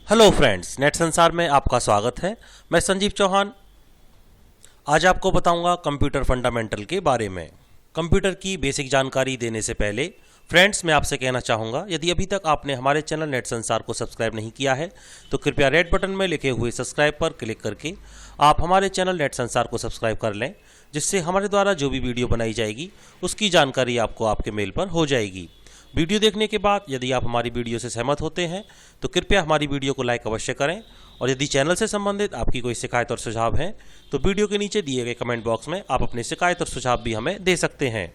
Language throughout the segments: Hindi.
हेलो फ्रेंड्स, नेट संसार में आपका स्वागत है। मैं संजीव चौहान आज आपको बताऊंगा कंप्यूटर फंडामेंटल के बारे में। कंप्यूटर की बेसिक जानकारी देने से पहले फ्रेंड्स मैं आपसे कहना चाहूँगा, यदि अभी तक आपने हमारे चैनल नेट संसार को सब्सक्राइब नहीं किया है तो कृपया रेड बटन में लिखे हुए सब्सक्राइब पर क्लिक करके आप हमारे चैनल नेट संसार को सब्सक्राइब कर लें, जिससे हमारे द्वारा जो भी वीडियो बनाई जाएगी उसकी जानकारी आपको आपके मेल पर हो जाएगी। वीडियो देखने के बाद यदि आप हमारी वीडियो से सहमत होते हैं तो कृपया हमारी वीडियो को लाइक अवश्य करें, और यदि चैनल से संबंधित आपकी कोई शिकायत और सुझाव है तो वीडियो के नीचे दिए गए कमेंट बॉक्स में आप अपनी शिकायत और सुझाव भी हमें दे सकते हैं।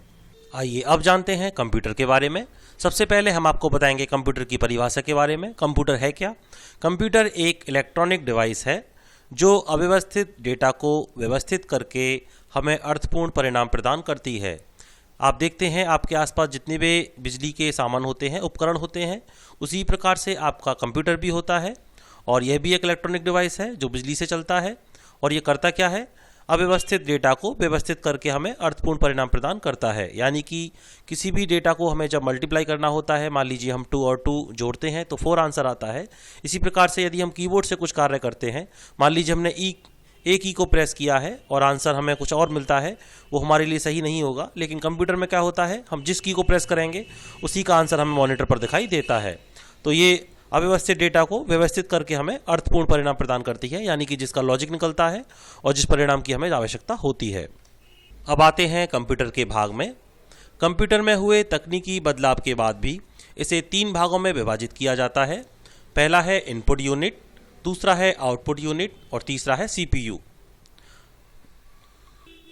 आइए अब जानते हैं कंप्यूटर के बारे में। सबसे पहले हम आपको बताएंगे कंप्यूटर की परिभाषा के बारे में। कंप्यूटर है क्या? कंप्यूटर एक इलेक्ट्रॉनिक डिवाइस है जो अव्यवस्थित डेटा को व्यवस्थित करके हमें अर्थपूर्ण परिणाम प्रदान करती है। आप देखते हैं आपके आसपास जितने भी बिजली के सामान होते हैं, उपकरण होते हैं, उसी प्रकार से आपका कंप्यूटर भी होता है, और यह भी एक इलेक्ट्रॉनिक डिवाइस है जो बिजली से चलता है। और ये करता क्या है? अव्यवस्थित डेटा को व्यवस्थित करके हमें अर्थपूर्ण परिणाम प्रदान करता है। यानी कि किसी भी डेटा को हमें जब मल्टीप्लाई करना होता है, मान लीजिए हम 2 और 2 जोड़ते हैं तो 4 आंसर आता है। इसी प्रकार से यदि हम कीबोर्ड से कुछ कार्य करते हैं, मान लीजिए हमने एक ई को प्रेस किया है और आंसर हमें कुछ और मिलता है, वो हमारे लिए सही नहीं होगा। लेकिन कंप्यूटर में क्या होता है, हम जिस की को प्रेस करेंगे उसी का आंसर हमें मॉनिटर पर दिखाई देता है। तो ये अव्यवस्थित डेटा को व्यवस्थित करके हमें अर्थपूर्ण परिणाम प्रदान करती है, यानी कि जिसका लॉजिक निकलता है और जिस परिणाम की हमें आवश्यकता होती है। अब आते हैं कंप्यूटर के भाग में। कंप्यूटर में हुए तकनीकी बदलाव के बाद भी इसे 3 भागों में विभाजित किया जाता है। पहला है इनपुट यूनिट, दूसरा है आउटपुट यूनिट और तीसरा है सीपीयू।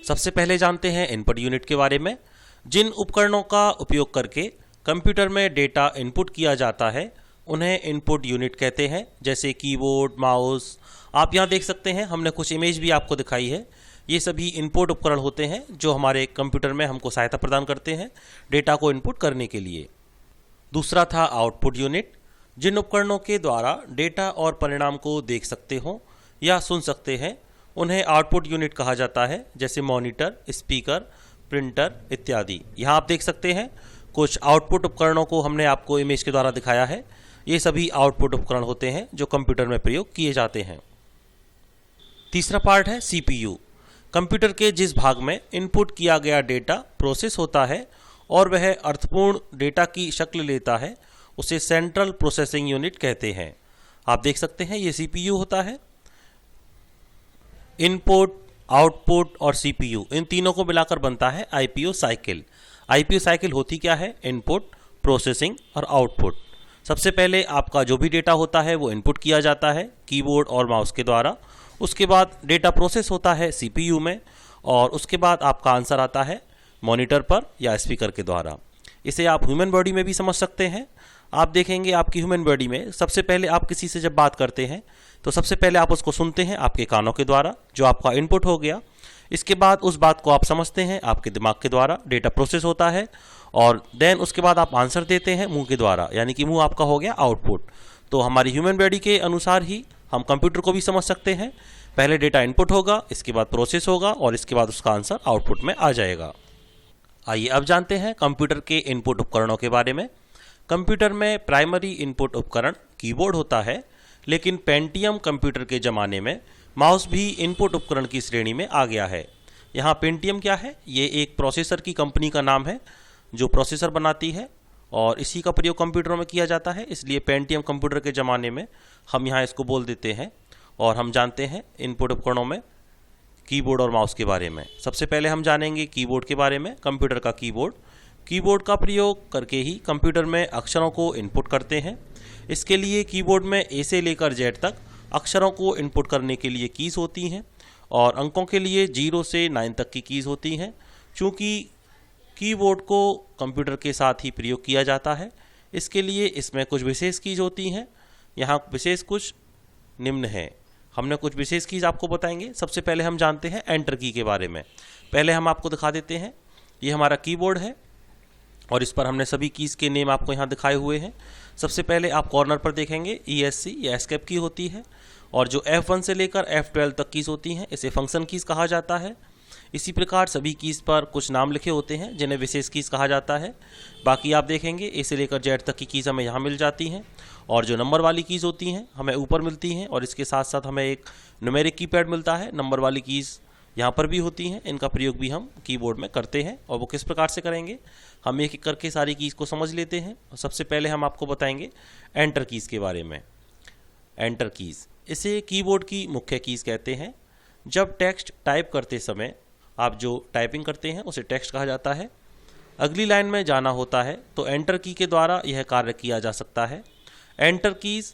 सबसे पहले जानते हैं इनपुट यूनिट के बारे में। जिन उपकरणों का उपयोग करके कंप्यूटर में डेटा इनपुट किया जाता है उन्हें इनपुट यूनिट कहते हैं, जैसे कीबोर्ड, माउस। आप यहाँ देख सकते हैं, हमने कुछ इमेज भी आपको दिखाई है। ये सभी इनपुट उपकरण होते हैं जो हमारे कंप्यूटर में हमको सहायता प्रदान करते हैं डेटा को इनपुट करने के लिए। दूसरा था आउटपुट यूनिट। जिन उपकरणों के द्वारा डेटा और परिणाम को देख सकते हो या सुन सकते हैं उन्हें आउटपुट यूनिट कहा जाता है, जैसे मॉनिटर, स्पीकर, प्रिंटर इत्यादि। यहाँ आप देख सकते हैं कुछ आउटपुट उपकरणों को हमने आपको इमेज के द्वारा दिखाया है। ये सभी आउटपुट उपकरण होते हैं जो कंप्यूटर में प्रयोग किए जाते हैं। तीसरा पार्ट है सीपीयू। कंप्यूटर के जिस भाग में इनपुट किया गया डेटा प्रोसेस होता है और वह अर्थपूर्ण डेटा की शक्ल लेता है उसे सेंट्रल प्रोसेसिंग यूनिट कहते हैं। आप देख सकते हैं ये सीपीयू होता है। इनपुट, आउटपुट और सीपीयू, इन तीनों को मिलाकर बनता है आईपीओ साइकिल। आईपीओ साइकिल होती क्या है? इनपुट, प्रोसेसिंग और आउटपुट। सबसे पहले आपका जो भी डेटा होता है वो इनपुट किया जाता है कीबोर्ड और माउस के द्वारा। उसके बाद डेटा प्रोसेस होता है सीपीयू में, और उसके बाद आपका आंसर आता है मॉनिटर पर या स्पीकर के द्वारा। इसे आप ह्यूमन बॉडी में भी समझ सकते हैं। आप देखेंगे आपकी ह्यूमन बॉडी में सबसे पहले आप किसी से जब बात करते हैं तो सबसे पहले आप उसको सुनते हैं आपके कानों के द्वारा, जो आपका इनपुट हो गया। इसके बाद उस बात को आप समझते हैं आपके दिमाग के द्वारा, डेटा प्रोसेस होता है, और देन उसके बाद आप आंसर देते हैं मुंह के द्वारा, यानी कि मुंह आपका हो गया आउटपुट। तो हमारी ह्यूमन बॉडी के अनुसार ही हम कंप्यूटर को भी समझ सकते हैं। पहले डेटा इनपुट होगा, इसके बाद प्रोसेस होगा और इसके बाद उसका आंसर आउटपुट में आ जाएगा। आइए अब जानते हैं कंप्यूटर के इनपुट उपकरणों के बारे में। कंप्यूटर में प्राइमरी इनपुट उपकरण कीबोर्ड होता है, लेकिन पेंटियम कंप्यूटर के ज़माने में माउस भी इनपुट उपकरण की श्रेणी में आ गया है। यहाँ पेंटियम क्या है? ये एक प्रोसेसर की कंपनी का नाम है जो प्रोसेसर बनाती है, और इसी का प्रयोग कंप्यूटरों में किया जाता है। इसलिए पेंटियम कंप्यूटर के ज़माने में हम यहाँ इसको बोल देते हैं। और हम जानते हैं इनपुट उपकरणों में कीबोर्ड और माउस के बारे में। सबसे पहले हम जानेंगे कीबोर्ड के बारे में। कंप्यूटर का कीबोर्ड, कीबोर्ड का प्रयोग करके ही कंप्यूटर में अक्षरों को इनपुट करते हैं। इसके लिए कीबोर्ड में ए से लेकर जेड तक अक्षरों को इनपुट करने के लिए कीज़ होती हैं, और अंकों के लिए 0 से 9 तक की कीज़ होती हैं। चूँकि कीबोर्ड को कंप्यूटर के साथ ही प्रयोग किया जाता है, इसके लिए इसमें कुछ विशेष कीज़ होती हैं। यहाँ विशेष कुछ निम्न हैं। हमने कुछ विशेष कीज़ आपको बताएंगे। सबसे पहले हम जानते हैं एंटर की के बारे में। पहले हम आपको दिखा देते हैं, ये हमारा कीबोर्ड है और इस पर हमने सभी कीज़ के नेम आपको यहाँ दिखाए हुए हैं। सबसे पहले आप कॉर्नर पर देखेंगे ESC या एस्केप की होती है, और जो F1 से लेकर F12 तक कीज़ होती हैं इसे फंक्शन कीज़ कहा जाता है। इसी प्रकार सभी कीज़ पर कुछ नाम लिखे होते हैं जिन्हें विशेष कीज़ कहा जाता है। बाकी आप देखेंगे ए से लेकर जेड तक की कीज़ हमें यहाँ मिल जाती हैं, और जो नंबर वाली कीज़ होती हैं हमें ऊपर मिलती हैं, और इसके साथ साथ हमें एक न्यूमेरिक कीपैड मिलता है। नंबर वाली कीज़ यहाँ पर भी होती हैं, इनका प्रयोग भी हम कीबोर्ड में करते हैं। और वो किस प्रकार से करेंगे, हम एक एक करके सारी कीज़ को समझ लेते हैं। और सबसे पहले हम आपको बताएंगे एंटर कीज़ के बारे में। एंटर कीज़, इसे कीबोर्ड की मुख्य कीज़ कहते हैं। जब टेक्स्ट टाइप करते समय आप जो टाइपिंग करते हैं उसे टेक्स्ट कहा जाता है। अगली लाइन में जाना होता है तो एंटर की के द्वारा यह कार्य किया जा सकता है। एंटर कीज़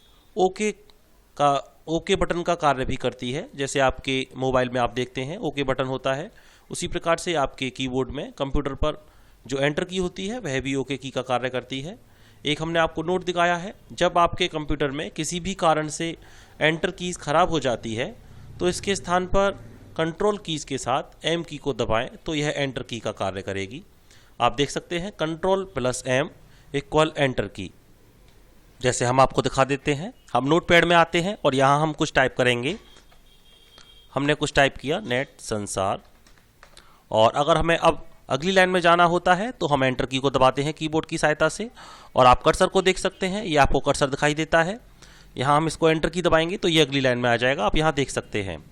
ओके बटन का कार्य भी करती है। जैसे आपके मोबाइल में आप देखते हैं ओके बटन होता है, उसी प्रकार से आपके कीबोर्ड में कंप्यूटर पर जो एंटर की होती है वह भी ओके की का कार्य करती है। एक हमने आपको नोट दिखाया है, जब आपके कंप्यूटर में किसी भी कारण से एंटर कीज़ खराब हो जाती है तो इसके स्थान पर कंट्रोल कीज़ के साथ एम की को दबाएं तो यह एंटर की का कार्य करेगी। आप देख सकते हैं control plus M equal enter key. जैसे हम आपको दिखा देते हैं, हम नोटपैड में आते हैं और यहाँ हम कुछ टाइप करेंगे। हमने कुछ टाइप किया नेट संसार, और अगर हमें अब अगली लाइन में जाना होता है तो हम एंटर की को दबाते हैं कीबोर्ड की सहायता से। और आप कर्सर को देख सकते हैं, ये आपको कर्सर दिखाई देता है। यहाँ हम इसको एंटर की दबाएंगे तो ये अगली लाइन में आ जाएगा, आप यहाँ देख सकते हैं।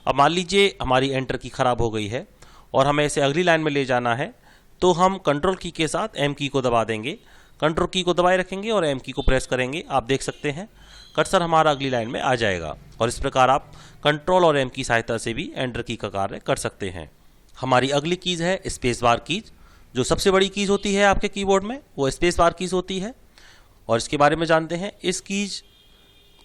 अब मान लीजिए हमारी एंटर की खराब हो गई है और हमें इसे अगली लाइन में ले जाना है, तो हम कंट्रोल की के साथ एम की को दबा देंगे। कंट्रोल की को दबाए रखेंगे और एम की को प्रेस करेंगे। आप देख सकते हैं कर्सर हमारा अगली लाइन में आ जाएगा। और इस प्रकार आप कंट्रोल और एम की सहायता से भी एंटर की का कार्य कर सकते हैं। हमारी अगली कीज़ है स्पेस बार कीज। जो सबसे बड़ी कीज़ होती है आपके कीबोर्ड में वो स्पेस बार कीज़ होती है, और इसके बारे में जानते हैं। इस कीज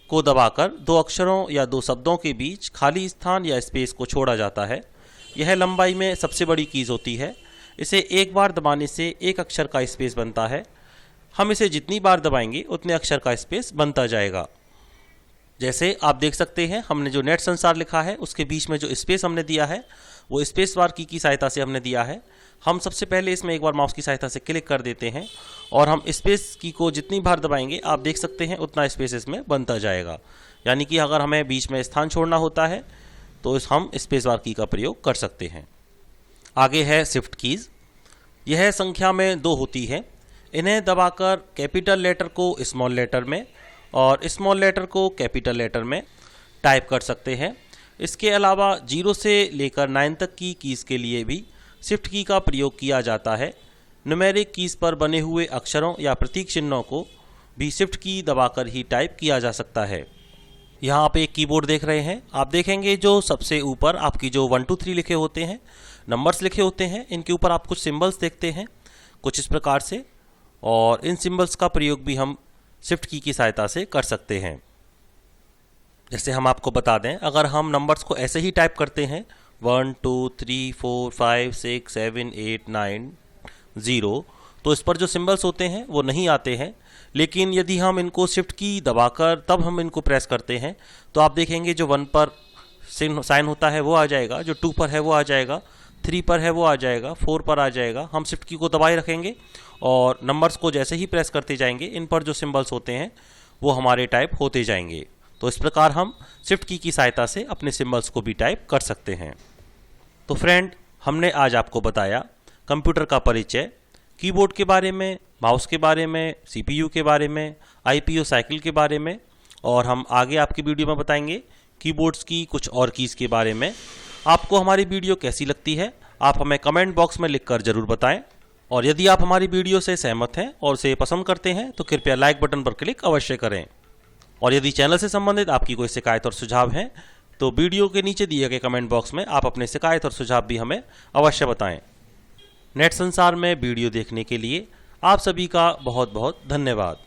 को दबाकर दो अक्षरों या दो शब्दों के बीच खाली स्थान या स्पेस को छोड़ा जाता है। यह लंबाई में सबसे बड़ी कीज़ होती है। इसे एक बार दबाने से एक अक्षर का स्पेस बनता है। हम इसे जितनी बार दबाएंगे उतने अक्षर का स्पेस बनता जाएगा। जैसे आप देख सकते हैं हमने जो नेट संसार लिखा है उसके बीच में जो स्पेस हमने दिया है वो स्पेस बार की सहायता से हमने दिया है। हम सबसे पहले इसमें एक बार माउस की सहायता से क्लिक कर देते हैं और हम स्पेस की को जितनी बार दबाएंगे आप देख सकते हैं उतना स्पेस इसमें बनता जाएगा। यानी कि अगर हमें बीच में स्थान छोड़ना होता है तो हम स्पेस बार की का प्रयोग कर सकते हैं। आगे है शिफ्ट कीज़। यह संख्या में 2 होती है। इन्हें दबाकर कैपिटल लेटर को स्मॉल लेटर में और स्मॉल लेटर को कैपिटल लेटर में टाइप कर सकते हैं। इसके अलावा 0 से लेकर 9 तक की कीज़ के लिए भी शिफ्ट की का प्रयोग किया जाता है। न्यूमेरिक कीज़ पर बने हुए अक्षरों या प्रतीक चिन्हों को भी शिफ्ट की दबाकर ही टाइप किया जा सकता है। यहाँ आप एक कीबोर्ड देख रहे हैं। आप देखेंगे जो सबसे ऊपर आपकी जो 1 2 3 लिखे होते हैं, नंबर्स लिखे होते हैं, इनके ऊपर आप कुछ सिंबल्स देखते हैं कुछ इस प्रकार से, और इन सिंबल्स का प्रयोग भी हम शिफ्ट की सहायता से कर सकते हैं। जैसे हम आपको बता दें, अगर हम नंबर्स को ऐसे ही टाइप करते हैं 1 2 3 4 5 6 7 8 9 0, तो इस पर जो सिंबल्स होते हैं वो नहीं आते हैं। लेकिन यदि हम इनको शिफ्ट की दबाकर तब हम इनको प्रेस करते हैं तो आप देखेंगे जो 1 पर साइन होता है वो आ जाएगा, जो 2 पर है वो आ जाएगा, 3 पर है वो आ जाएगा, 4 पर आ जाएगा। हम शिफ्ट की को दबाए रखेंगे और नंबर्स को जैसे ही प्रेस करते जाएंगे इन पर जो सिंबल्स होते हैं वो हमारे टाइप होते जाएंगे। तो इस प्रकार हम शिफ्ट की सहायता से अपने सिंबल्स को भी टाइप कर सकते हैं। तो फ्रेंड, हमने आज आपको बताया कंप्यूटर का परिचय, कीबोर्ड के बारे में, माउस के बारे में, सीपीयू के बारे में, आईपीओ साइकिल के बारे में, और हम आगे आपकी वीडियो में बताएंगे कीबोर्ड्स की कुछ और कीज़ के बारे में। आपको हमारी वीडियो कैसी लगती है आप हमें कमेंट बॉक्स में लिखकर ज़रूर बताएं, और यदि आप हमारी वीडियो से सहमत हैं और उसे पसंद करते हैं तो कृपया लाइक बटन पर क्लिक अवश्य करें। और यदि चैनल से संबंधित आपकी कोई शिकायत और सुझाव हैं तो वीडियो के नीचे दिए गए कमेंट बॉक्स में आप अपने शिकायत और सुझाव भी हमें अवश्य बताएं। नेट संसार में वीडियो देखने के लिए आप सभी का बहुत बहुत धन्यवाद।